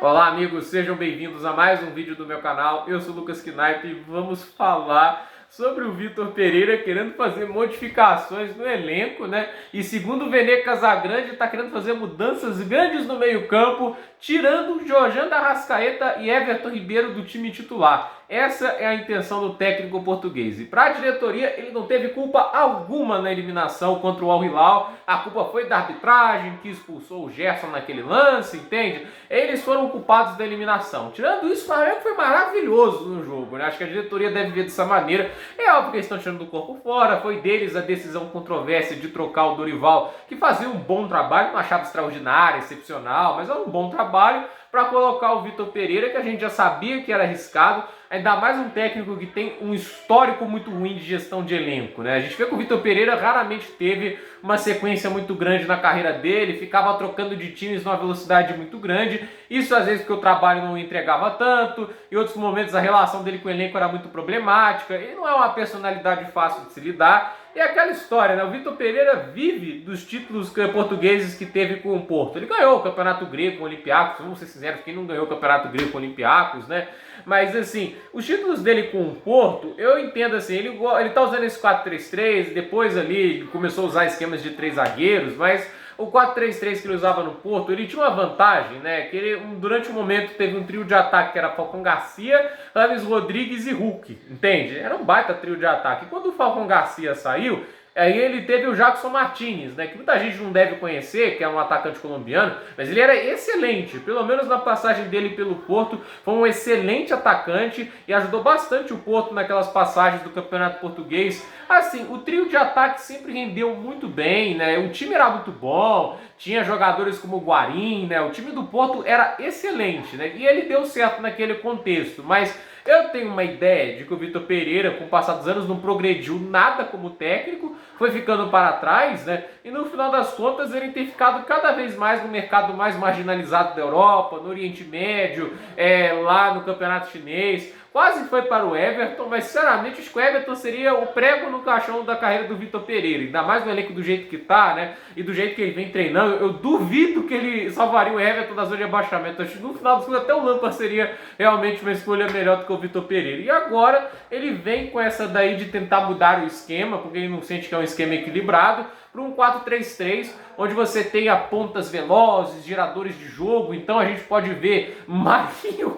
Olá amigos, sejam bem-vindos a mais um vídeo do meu canal. Eu sou o Lucas Knipe e vamos falar sobre o Vitor Pereira querendo fazer modificações no elenco, né? E segundo o Vene Casagrande, está querendo fazer mudanças grandes no meio-campo, tirando Georgian Arrascaeta e Everton Ribeiro do time titular. Essa é a intenção do técnico português. E para a diretoria, ele não teve culpa alguma na eliminação contra o Al Hilal. A culpa foi da arbitragem, que expulsou o Gerson naquele lance, entende? Eles foram culpados da eliminação. Tirando isso, o Flamengo foi maravilhoso no jogo, né? Acho que a diretoria deve ver dessa maneira. É óbvio que eles estão tirando do corpo fora. Foi deles a decisão controversa de trocar o Dorival, que fazia um bom trabalho, não achava extraordinário, excepcional, mas era um bom trabalho, para colocar o Vitor Pereira, que a gente já sabia que era arriscado, ainda mais um técnico que tem um histórico muito ruim de gestão de elenco, né? A gente vê que o Vitor Pereira raramente teve uma sequência muito grande na carreira dele, ficava trocando de times numa velocidade muito grande, isso às vezes porque o trabalho não entregava tanto, em outros momentos a relação dele com o elenco era muito problemática, ele não é uma personalidade fácil de se lidar. E aquela história, né? O Vitor Pereira vive dos títulos portugueses que teve com o Porto. Ele ganhou o Campeonato Grego com o Olympiacos, vamos ser sinceros, quem não ganhou o Campeonato Grego com o Olympiacos, né? Mas assim, os títulos dele com o Porto, eu entendo assim, ele tá usando esse 4-3-3, depois ali começou a usar esquemas de 3 zagueiros, mas o 4-3-3 que ele usava no Porto, ele tinha uma vantagem, né? Que ele, durante um momento, teve um trio de ataque que era Falcão Garcia, Rames Rodrigues e Hulk, entende? Era um baita trio de ataque. E quando o Falcão Garcia saiu, aí ele teve o Jackson Martinez, né, que muita gente não deve conhecer, que é um atacante colombiano, mas ele era excelente, pelo menos na passagem dele pelo Porto, foi um excelente atacante e ajudou bastante o Porto naquelas passagens do Campeonato Português. Assim, o trio de ataque sempre rendeu muito bem, né, o time era muito bom, tinha jogadores como o Guarim, né, o time do Porto era excelente, né, e ele deu certo naquele contexto, mas eu tenho uma ideia de que o Vitor Pereira, com o passar dos anos, não progrediu nada como técnico, foi ficando para trás, né? E no final das contas ele tem ficado cada vez mais no mercado mais marginalizado da Europa, no Oriente Médio, lá no Campeonato Chinês. Quase foi para o Everton, mas sinceramente acho que o Everton seria o prego no caixão da carreira do Vitor Pereira, ainda mais no elenco do jeito que tá, né? E do jeito que ele vem treinando, eu duvido que ele salvaria o Everton da zona de abaixamento. Acho que no final das contas até o Lampard seria realmente uma escolha melhor do que o Vitor Pereira. E agora ele vem com essa daí de tentar mudar o esquema, porque ele não sente que é um esquema equilibrado, para um 4-3-3, onde você tenha pontas velozes, geradores de jogo. Então a gente pode ver Marinho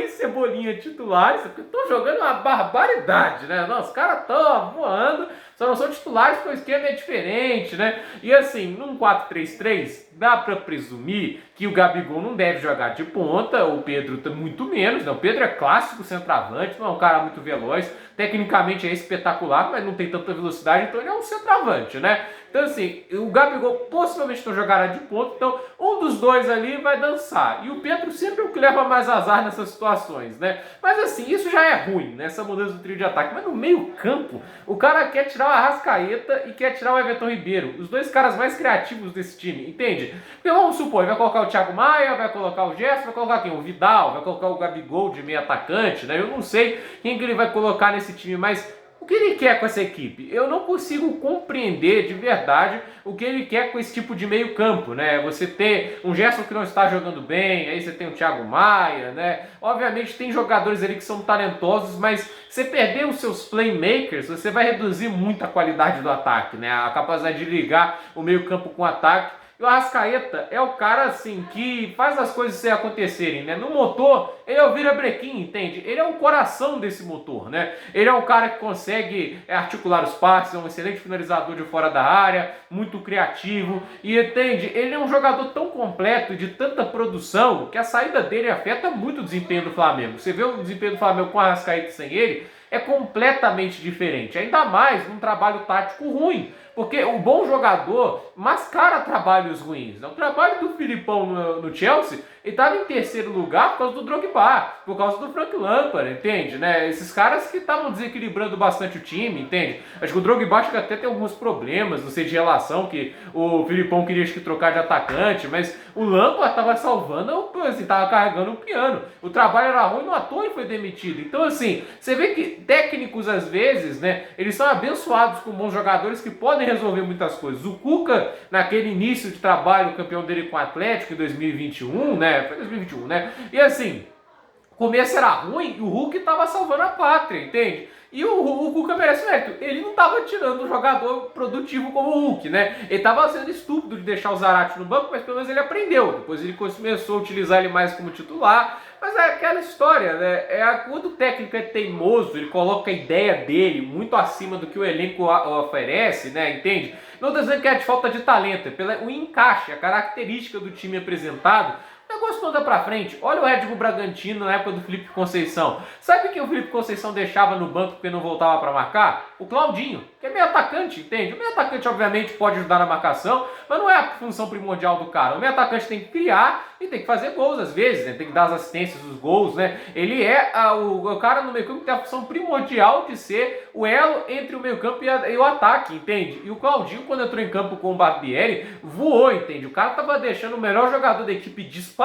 e Cebolinha titulares, porque estão jogando uma barbaridade, né? Nossa, os caras estão voando, só não são titulares porque o esquema é diferente, né? E assim, num 4-3-3, dá para presumir que o Gabigol não deve jogar de ponta, o Pedro muito menos, né? O Pedro é clássico centroavante, não é um cara muito veloz, tecnicamente é espetacular, mas não tem tanta velocidade, então ele é um centroavante, né? Então assim, o Gabigol possivelmente não jogará de ponta, então um dos dois ali vai dançar. E o Pedro sempre é o que leva mais azar nessas situações, né? Mas assim, isso já é ruim, né? Essa mudança do trio de ataque. Mas no meio campo, o cara quer tirar o Arrascaeta e quer tirar o Everton Ribeiro, os dois caras mais criativos desse time, entende? Porque vamos supor, vai colocar o Thiago Maia, vai colocar o Gerson, vai colocar quem? O Vidal, vai colocar o Gabigol de meio atacante, né? Eu não sei quem que ele vai colocar nesse time, mas o que ele quer com essa equipe? Eu não consigo compreender de verdade o que ele quer com esse tipo de meio campo, né? Você ter um Gerson que não está jogando bem, aí você tem o Thiago Maia, né? Obviamente tem jogadores ali que são talentosos, mas você perder os seus playmakers, você vai reduzir muito a qualidade do ataque, né? A capacidade de ligar o meio campo com o ataque. E o Arrascaeta é o cara assim que faz as coisas acontecerem, né? No motor, ele é o virabrequim, entende? Ele é o coração desse motor, né? Ele é um cara que consegue articular os passes, é um excelente finalizador de fora da área, muito criativo e entende? Ele é um jogador tão completo, de tanta produção, que a saída dele afeta muito o desempenho do Flamengo. Você vê o desempenho do Flamengo com o Arrascaeta e sem ele, é completamente diferente, ainda mais num trabalho tático ruim, porque o bom jogador mascara trabalhos ruins, né? O trabalho do Filipão no Chelsea, ele estava em terceiro lugar por causa do Drogba, por causa do Frank Lampard, entende? Né? Esses caras que estavam desequilibrando bastante o time, entende? Acho que o Drogba acho que até tem alguns problemas, não sei, de relação, que o Filipão queria acho que trocar de atacante, mas o Lampard estava salvando, assim, estava carregando o piano. O trabalho era ruim, no ator ele foi demitido. Então assim, você vê que técnicos às vezes, né, eles são abençoados com bons jogadores que podem podem resolver muitas coisas. O Cuca, naquele início de trabalho, o campeão dele com o Atlético em 2021, né? Foi 2021, né? E assim, o começo era ruim e o Hulk estava salvando a pátria, entende? E o Cuca merece mérito. Ele não estava tirando um jogador produtivo como o Hulk, né? Ele estava sendo estúpido de deixar o Zarate no banco, mas pelo menos ele aprendeu. Depois ele começou a utilizar ele mais como titular. Mas é aquela história, né? Quando o técnico é teimoso, ele coloca a ideia dele muito acima do que o elenco oferece, né? Entende? Não estou dizendo que é de falta de talento, é pelo encaixe, a característica do time apresentado. O negócio não anda pra frente. Olha o Red Bull Bragantino na época do Felipe Conceição. Sabe quem o Felipe Conceição deixava no banco porque não voltava para marcar? O Claudinho, que é meio atacante, entende? O meio atacante, obviamente, pode ajudar na marcação, mas não é a função primordial do cara. O meio atacante tem que criar e tem que fazer gols às vezes, né? Tem que dar as assistências, os gols, né? Ele é o cara no meio campo que tem a função primordial de ser o elo entre o meio campo e o ataque, entende? E o Claudinho, quando entrou em campo com o Barbieri, voou, entende? O cara tava deixando o melhor jogador da equipe disparado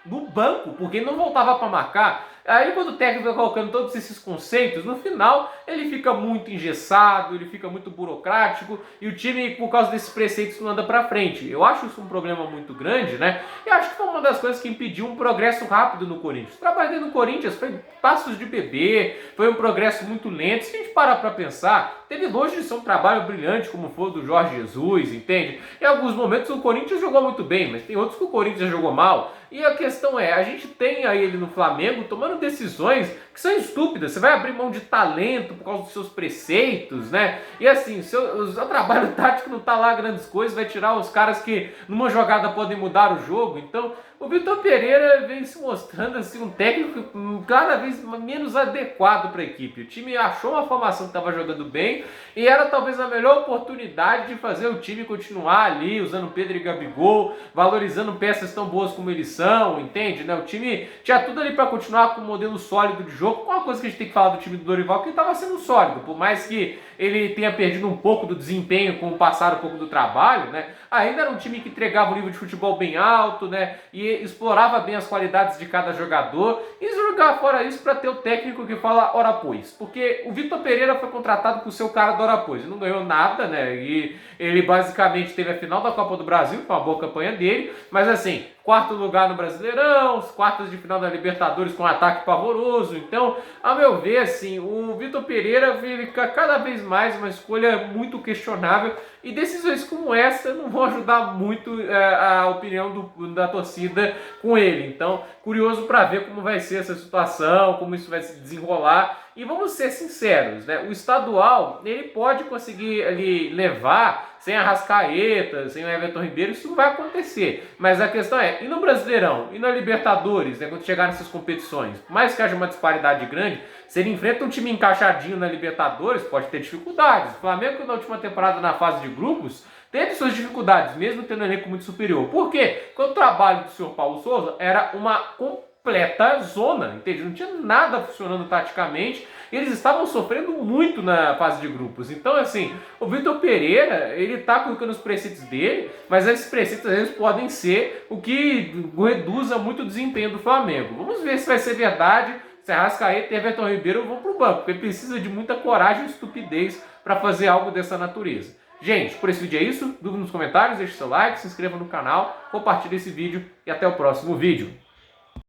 no banco, porque ele não voltava para marcar. Aí quando o técnico vai colocando todos esses conceitos, no final ele fica muito engessado, ele fica muito burocrático e o time, por causa desses preceitos, não anda para frente. Eu acho isso um problema muito grande, né? E acho que foi uma das coisas que impediu um progresso rápido no Corinthians. O trabalho dele no Corinthians foi passos de bebê, foi um progresso muito lento. Se a gente parar para pensar, teve longe de ser um trabalho brilhante como foi o do Jorge Jesus, entende? Em alguns momentos o Corinthians jogou muito bem, mas tem outros que o Corinthians jogou mal. E a questão é, a gente tem aí ele no Flamengo tomando decisões que são estúpidas. Você vai abrir mão de talento por causa dos seus preceitos, né? E assim, o seu trabalho tático não tá lá grandes coisas, vai tirar os caras que numa jogada podem mudar o jogo. Então, o Vitor Pereira vem se mostrando assim um técnico cada vez menos adequado para a equipe. O time achou uma formação que estava jogando bem e era talvez a melhor oportunidade de fazer o time continuar ali, usando Pedro e Gabigol, valorizando peças tão boas como eles são, entende? Né? O time tinha tudo ali para continuar com um modelo sólido de jogo. Uma coisa que a gente tem que falar do time do Dorival, que ele estava sendo sólido, por mais que ele tenha perdido um pouco do desempenho com o passar um pouco do trabalho, né? Ainda era um time que entregava um nível de futebol bem alto, né? E explorava bem as qualidades de cada jogador e jogar fora isso para ter o técnico que fala ora pois. Porque o Vitor Pereira foi contratado com o seu cara do ora pois. Ele não ganhou nada, né? E ele basicamente teve a final da Copa do Brasil, foi uma boa campanha dele, mas assim, quarto lugar no Brasileirão, os quartas de final da Libertadores com um ataque pavoroso. Então, a meu ver, assim, o Vitor Pereira fica cada vez mais uma escolha muito questionável e decisões como essa não vão ajudar muito a opinião da torcida com ele. Então, curioso para ver como vai ser essa situação, como isso vai se desenrolar. E vamos ser sinceros, né? O estadual, ele pode conseguir ali levar sem Arrascaeta, sem o Everton Ribeiro, isso não vai acontecer. Mas a questão é, e no Brasileirão, e na Libertadores, né, quando chegar nessas competições, por mais que haja uma disparidade grande, se ele enfrenta um time encaixadinho na Libertadores, pode ter dificuldades. O Flamengo, na última temporada, na fase de grupos, teve suas dificuldades, mesmo tendo um elenco muito superior. Por quê? Porque o trabalho do senhor Paulo Souza era uma completa zona, entende? Não tinha nada funcionando taticamente, eles estavam sofrendo muito na fase de grupos. Então, assim, o Vitor Pereira, ele tá colocando os preceitos dele, mas esses preceitos às vezes podem ser o que reduza muito o desempenho do Flamengo. Vamos ver se vai ser verdade, se Arrascaeta e Everton Ribeiro vão pro banco, porque precisa de muita coragem e estupidez para fazer algo dessa natureza. Gente, por esse vídeo é isso. Dúvida nos comentários, deixe seu like, se inscreva no canal, compartilhe esse vídeo e até o próximo vídeo.